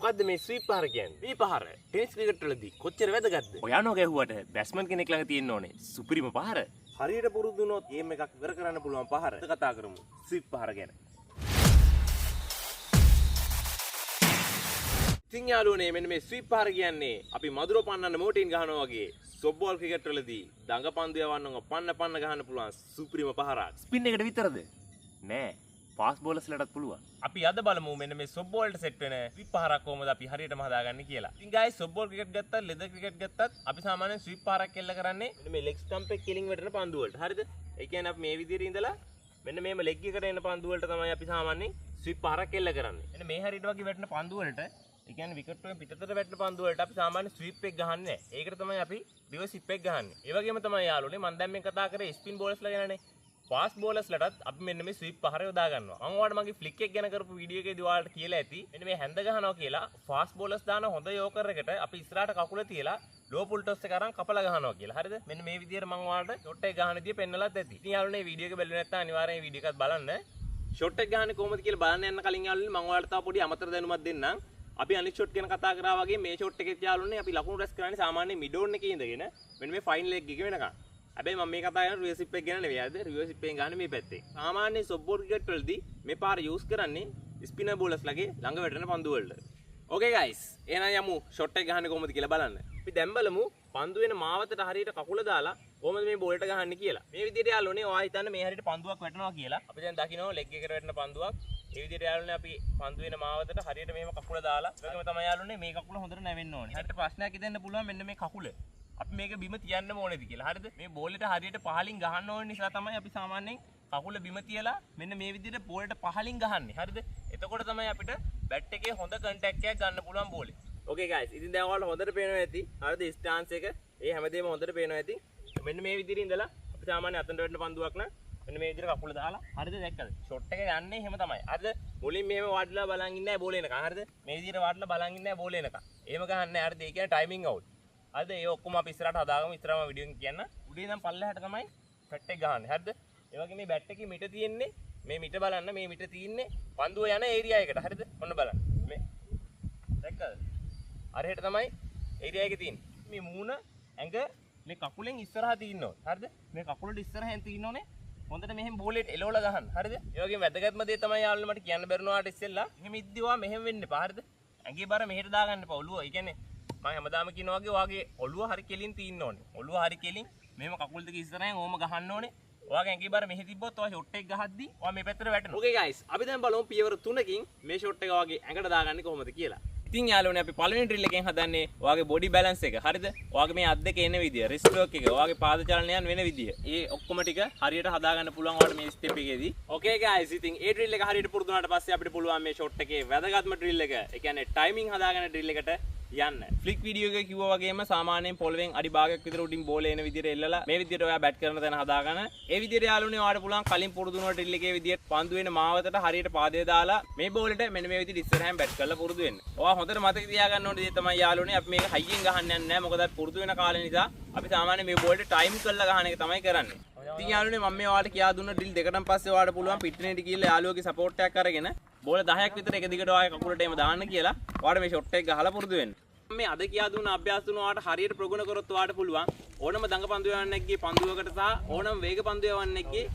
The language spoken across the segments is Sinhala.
මොකද්ද මේ ස්වීප් පහර කියන්නේ? මේ පහර ටෙනිස් ක්‍රිකට් වලදී කොච්චර වැදගත්ද? ඔයානෝ ගැහුවට බැට්ස්මන් කෙනෙක් ළඟ තියෙන්න ඕනේ සුපිරිම පහර. හරියට පුරුදු වුණොත් ගේම් එකක් ඉවර කරන්න පුළුවන් පහර. කතා කරමු ස්වීප් පහර ගැන. ඉතින් යාළුවනේ මෙන්න මේ ස්වීප් පහර කියන්නේ අපි මధుර පන්නන්න මෝටින් ගහනවා වගේ සොෆ්ට් බෝල් ක්‍රිකට් වලදී දඟ පන්දු යවන්නව පන්න ගහන්න පුළුවන් සුපිරිම පහරක්. ස්පින් එකට විතරද? නෑ. ෆාස්ට් බෝලර්ස්ලටත් පුළුවන්. අපි අද බලමු මෙන්න මේ සොෆ්ට් බෝල්ට සෙට් වෙන ස්වීප් පහරක් කොහොමද අපි හරියටම හදාගන්නේ කියලා. ඉතින් ගයිස් සොෆ්ට් බෝල් ක්‍රිකට් ගත්තත් ලෙදර් ක්‍රිකට් ගත්තත් අපි සාමාන්‍යයෙන් ස්වීප් පහරක් එල්ල කරන්නේ මෙන්න මේ ලෙග් ස්ටම්ප් එක කෙලින් වැටෙන පන්දු වලට. හරිද? ඒ කියන්නේ අපි මේ විදිහට ඉඳලා මෙන්න මේම ලෙග් එකට එන පන්දු වලට තමයි අපි සාමාන්‍යයෙන් ස්වීප් පහරක් එල්ල කරන්නේ. මෙන්න මේ හරියට වගේ වැටෙන පන්දු වලට ඒ කියන්නේ විකට් වලින් පිටතට වැටෙන පන්දු වලට අපි සාමාන්‍ය ස්වීප් එක ගහන්නේ නැහැ. ඒකට තමයි අපි රිවර්ස් ස්විප් එක ගහන්නේ. ඒ වගේම තමයි යාළුවනේ මම දැන් මේ කතා කරේ ස්පින් බෝලර්ස්ලා ගැනනේ. ෆාස්ට් බෝලර්ස්ලටත් අපි මෙන්න මේ ස්වීප් පහර යොදා ගන්නවා. මම ඔයාලට මගේ ෆ්ලික් එක ගැන කරපු වීඩියෝ එකේදී ඔයාලට කියලා ඇති. මෙන්න මේ හැන්ද ගහනවා කියලා ෆාස්ට් බෝලර්ස් දාන හොඳ යෝකර් එකට අපි ඉස්සරහට කකුල තියලා ලෝ පුල් ටොස් එක අරන් කපලා ගහනවා කියලා. හරිද? මෙන්න මේ විදිහට මම ඔයාලට ෂොට් එක ගහන විදිය පෙන්නලාත් ඇති. ඉතින් යාළුවනේ මේ වීඩියෝ එක බැලුවේ නැත්නම් අනිවාර්යෙන් මේ වීඩියෝ එකත් බලන්න. ෂොට් එක ගහන්නේ කොහොමද කියලා බලන්න යන්න කලින් යාළුවනේ මම ඔයාලට තව පොඩි අමතර දැනුමක් දෙන්නම්. අපි අනිත් ෂොට් ගැන කතා කරා වගේ මේ ෂොට් එකේ යාළුවනේ අපි ලකුණු රැස් කරන්නේ සාමාන්‍ය මිඩ් ඕන් එකේ ඉඳගෙන මෙන්න මේ ෆයිනල් ලෙග් එක වෙනකන්. හැබැයි මම මේ කතා කරන්නේ රිවර්ස් ස්විප් එක ගැන නෙවෙයි. හරිද? රිවර්ස් ස්විප් එකෙන් ගන්න මේ පැත්තේ. සාමාන්‍ය සොෆ්ට් බෝල් ක්‍රිකට් වලදී මේ පාර යූස් කරන්නේ ස්පිනර් බෝලර්ස්ලාගේ ළඟ වැටෙන පන්දු වලට. ඕකේ ගයිස්. එහෙනම් යමු ෂොට් එක ගහන්නේ කොහොමද කියලා බලන්න. අපි දැන් බලමු පන්දු වෙන මාවතට හරියට කකුල දාලා කොහොමද මේ බෝලට ගහන්නේ කියලා. මේ විදිහට යාළුවනේ ඔයා හිතන්න මේ හරියට පන්දුවක් වැටෙනවා කියලා. අපි දැන් දකිනවා ලෙග් එකට වැටෙන පන්දුවක්. මේ විදිහට යාළුවනේ අපි පන්දු වෙන මාවතට හරියට මෙහෙම කකුල දාලා ඒකම තමයි යාළුවනේ මේ කකුල හොඳට නැවෙන්න ඕනේ. හරියට ප්‍රශ්නයක් ඉදෙන්න පුළුවන් මෙන්න මේ කකුල. අපි මේක බිම තියන්න ඕනේද කියලා. හරිද? මේ බෝලෙට හරියට පහලින් ගහන්න ඕන නිසා තමයි අපි සාමාන්‍යයෙන් කකුල බිම තියලා මෙන්න මේ විදිහට බෝලෙට පහලින් ගහන්නේ. හරිද? එතකොට තමයි අපිට බැට් එකේ හොඳ කන්ටැක්ට් එකක් ගන්න පුළුවන් බෝලේ. ඕකේ ගයිස්. ඉතින් දැන් ඔයාලට හොඳට පේනවා ඇති. හරිද? ස්ටාන්ස් එක ඒ හැමදේම හොඳට පේනවා ඇති. මෙන්න මේ විදිහට ඉඳලා අපි සාමාන්‍ය අතෙන්ට වැටෙන පන්දුවක් නම් මෙන්න මේ විදිහට කකුල දාලා හරිද දැක්කද? ෂොට් එක යන්නේ එහෙම තමයි. හරිද? මුලින් මෙහෙම වඩලා බලන් ඉන්නේ නැහැ බෝලේ එනකන්. හරිද? මේ විදිහට වඩලා බලන් ඉන්නේ නැහැ බෝලේ එනකන්. එහෙම ගහන්නේ නැහැ. හරිද? ඒ කියන්නේ ටයිමිංగ్ අවුට්. හරිද? ඒ ඔක්කොම අපි ඉස්සරහට හදාගමු. ඉස්සරහම වීඩියෝ එක කියන්න. උඩේ ඉඳන් පල්ලෙහාට තමයි බැට් එක ගහන්නේ. හරිද? ඒ වගේ මේ බැට් එකේ මිට තියෙන්නේ මේ මිට බලන්න මේ මිට තියෙන්නේ පන්දුව යන ඒරියා එකට. හරිද? ඔන්න බලන්න. මේ දැක්කද? අරහෙට තමයි ඒරියා එකේ තියෙන්නේ. මේ මූණ ඇඟ මේ කකුලෙන් ඉස්සරහා තියෙන්න ඕනේ. හරිද? මේ කකුලට ඉස්සරහෙන් තියෙන්න ඕනේ. හොඳට මෙහෙම බෝලෙට එලවලා ගහන්න. හරිද? ඒ වගේම වැදගත්ම දේ තමයි යාළුවෝ මට කියන්න බැරිනවාට ඉස්සෙල්ලා මෙහෙම ඉද්දිවා මෙහෙම වෙන්න එපා. හරිද? ඇඟේ බර මෙහෙට දාගන්න එපා. ඔළුව. ඒ කියන්නේ මම හැමදාම කියනවා වගේ ඔයාගේ ඔළුව හරි කෙලින් තියෙන්න ඕනේ. ඔළුව හරි කෙලින් මෙහෙම කකුල් දෙක ඉස්සරහෙන් ඕම ගහන්න ඕනේ. ඔයාගේ ඇඟේ බර මෙහෙ තිබ්බොත් ඔයා ෂොට් එක ගහද්දි ඔයා මේ පැත්තට වැටෙනවා. ඕකේ ගයිස්. අපි දැන් බලමු පියවර 3කින් මේ ෂොට් එක ඔයාගේ ඇඟට දාගන්නේ කොහොමද කියලා. ඉතින් යාළුවනේ අපි පළවෙනි ඩ්‍රිල් එකෙන් හදන්නේ ඔයාගේ බොඩි බැලන්ස් එක. හරිද? ඔයාගේ මේ අත් දෙක එන විදිය, රිස්ට් වර්ක් එක, ඔයාගේ පාද චලනයන් වෙන විදිය. ඒ ඔක්කොම ටික හරියට හදාගන්න පුළුවන් ඔයාලට මේ ස්ටෙප් එකේදී. ඕකේ ගයිස්. ඉතින් ඒ ඩ්‍රිල් එක හරියට පුරුදු වුණාට පස්සේ අපිට පුළුවන් මේ ෂොට් එකේ වැදගත්ම ඩ්‍රිල් එක. ඒ කියන්නේ ටයිමිංగ్ හදාගන්න ඩ්‍රිල් එකට යන්න. ෆ්ලික් වීඩියෝ එකේ කිව්වා වගේම සාමාන්‍යයෙන් පොළවෙන් අඩි භාගයක් විතර උඩින් බෝල එන විදියට එල්ලලා මේ විදියට ඔයා බැට් කරන තැන හදාගන්න. ඒ විදියට යාළුවනේ ඔයාලට පුළුවන් කලින් පුරුදු වුණ ඩ්‍රිල් එකේ විදියට පන්දු වෙන මාවතට හරියට පාදය දාලා මේ බෝලෙට මෙන්න මේ විදියට ඉස්සරහින් බැට් කරලා පුරුදු වෙන්න. ඔයා හොඳට මතක තියාගන්න ඕනේ දේ තමයි යාළුවනේ අපි මේක හයියෙන් ගහන්න යන්නේ නැහැ. මොකද අපි පුරුදු වෙන කාලේ නිසා අපි සාමාන්‍යයෙන් මේ බෝලෙට ටයිම් කරලා ගහන එක තමයි කරන්නේ. ඉතින් යාළුවනේ මම මේ ඔයාලට කියා දුන්න ඩ්‍රිල් දෙකටම පස්සේ ඔයාලට පුළුවන් පිටිනේට ගිහලා යාළුවගේ සපෝට් එකක් අරගෙන බෝල 10ක් විතර එක දිගට ඔයාගේ කකුලට එම දාන්න කියලා ඔයාලට මේ ෂොට් එක ගහලා පුරුදු වෙන්න. මේ අද කියා දුන්න අභ්‍යාස තුන ඔයාලට හරියට ප්‍රගුණ කරොත් ඔයාලට පුළුවන් ඕනම දඟ පන්දු යවන්නෙක්ගේ පන්දුවකට සහ ඕනම වේග පන්දු යවන්නෙක්ගේ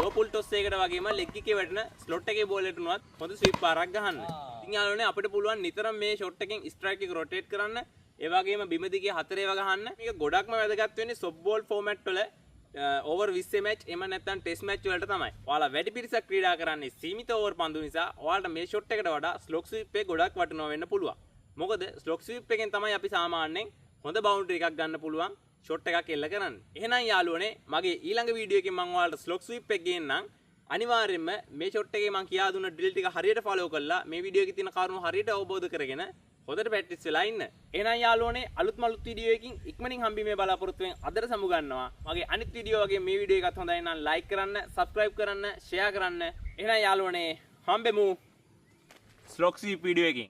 ලෝ පුල් ටොස් එකකට වගේම ලෙග් එකේ වැටෙන ස්ලොට් එකේ බෝලෙට උනත් හොඳ ස්විප් පාරක් ගහන්න. ඉතින් යාළුවනේ අපිට පුළුවන් නිතරම මේ ෂොට් එකෙන් ස්ට්‍රයික් එක රොටේට් කරන්න. ඒ වගේම බිම දිගේ හතරේ වග ගහන්න. මේක ගොඩක්ම වැදගත් වෙන්නේ සොෆ්ට් බෝල් ෆෝමැට් වල ඕවර් 20 මැච් එම නැත්නම් ටෙස්ට් මැච් වලට තමයි. ඔයාලා වැඩි පිරිසක් ක්‍රීඩා කරන්නේ සීමිත ඕවර් පන්දු නිසා ඔයාලට මේ ෂොට් එකට වඩා ස්ලොක් ස්විප් එක ගොඩක් වටිනවා වෙන්න පුළුවන්. මොකද ස්ලොක් ස්විප් එකෙන් තමයි අපි සාමාන්‍යයෙන් හොඳ බවුන්ඩරි එකක් ගන්න පුළුවන් ෂොට් එකක් එල්ල කරන්නේ. එහෙනම් යාළුවනේ මගේ ඊළඟ වීඩියෝ එකෙන් මම ඔයාලට ස්ලොක් ස්විප් එක ගේන්නම්. අනිවාර්යයෙන්ම මේ ෂොට් එකේ මම කියා දුන්න ඩ්‍රිල් ටික හරියට ෆලෝ කරලා මේ වීඩියෝ එකේ තියෙන කරුණු හරියට අවබෝධ කරගෙන හොඳට ප්‍රැක්ටිස් වෙලා ඉන්න. එහෙනම් යාළුවනේ අලුත්ම වීඩියෝ එකකින් ඉක්මනින් හම්බීමේ බලාපොරොත්තුෙන් අදට සමු ගන්නවා. මගේ අනිත් වීඩියෝ වගේ මේ වීඩියෝ එකත් හොඳයි නම් ලයික් කරන්න, සබ්ස්ක්‍රයිබ් කරන්න, ෂෙයා කරන්න. එහෙනම් යාළුවනේ හම්බෙමු ස්ලොක් ස්විප් වීඩියෝ එකකින්.